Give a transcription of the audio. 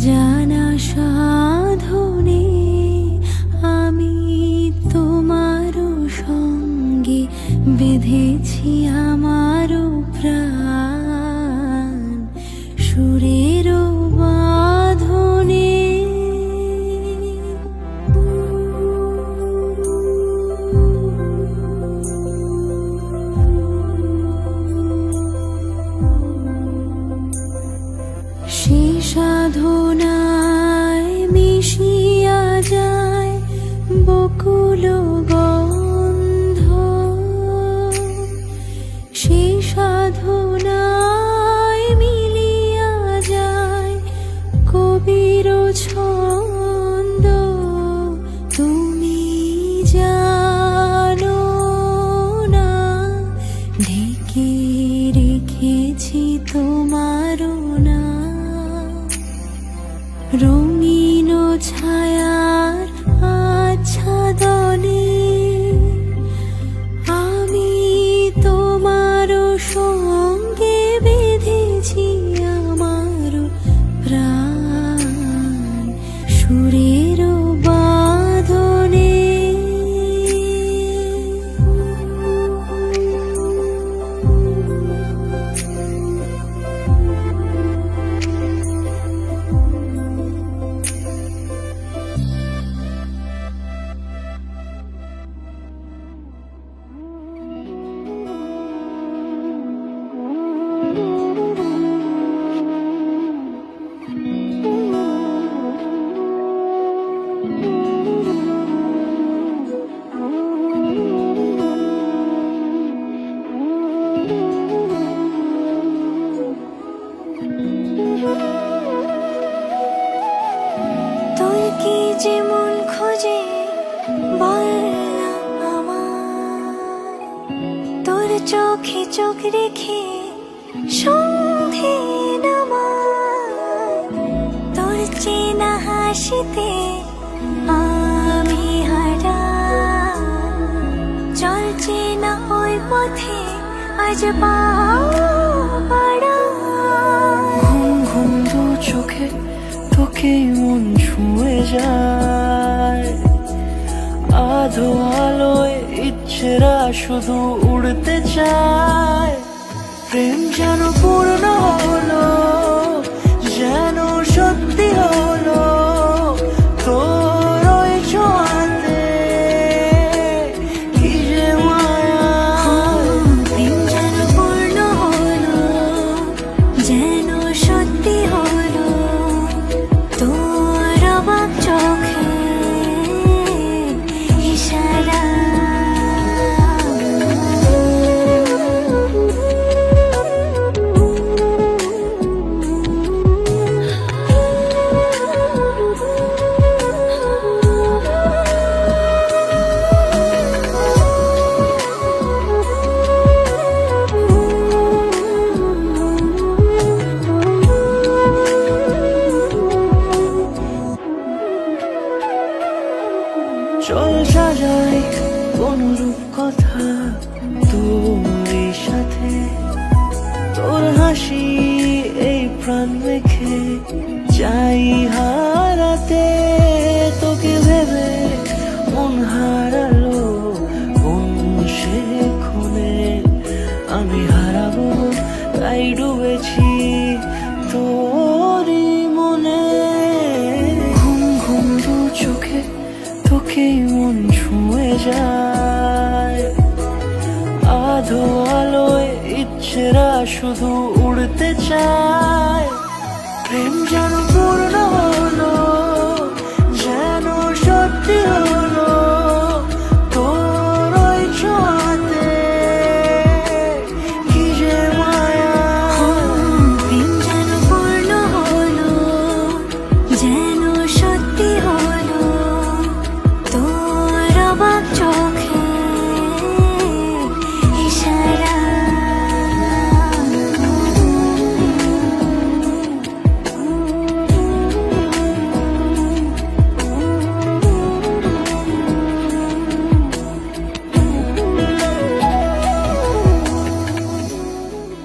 অজানা সাধনে আমি তোমারও সঙ্গে বেঁধেছি আমারও প্রাণ সুরেরও বাঁধনে। সে সাধনায় মিশিয়া যায় বকুল গন্ধ, সে সাধনায় মিলিয়া যায় কবির ছন্দ। তুমি জানো না ঢেকে রেখেছি তোমারও না রঙিন ছায়ার আচ্ছাদনে। আমি তোমারও সঙ্গে বেঁধেছি আমারও প্রাণ সুরেরও বাঁধনে। তোর কি যেমন খোঁজে বললাম আমার, তোর চোখে চোখ রেখে সন্ধে নামায়। তোর চেনা হাসিতে আমি হারা, চল চেনা ওই পথে আজ পাড়া। ঘুম ঘুম দু চোখে তোকেই মন ছুঁয়ে যায়, আধো আলোয় ইচ্ছেরা শুধু উড়তে চায়। প্রেম যেন পূর্ণ হলো, যেন সত্যি হলো তোর ওই ছোঁয়াতে, কি যে মায়া। প্রেম যেন পূর্ণ হলো, যেন সত্যি হলো তোর অবাক চোখে ইশারা। চল সাজাই কোন রূপকথা তোর সাথে, তোর হাসি এই প্রাণ মেখে চাই হারাতে। তোকে ভেবে মন হারালো কোন সে খুনে, আমি হারাবো তাই ডুবেছি তোরই মনে। ঘুম ঘুম দু চোখে তোকেই মন ছুঁয়ে যায়, আধো আলোয় ইচ্ছেরা শুধু উড়তে চায়। প্রেম যেন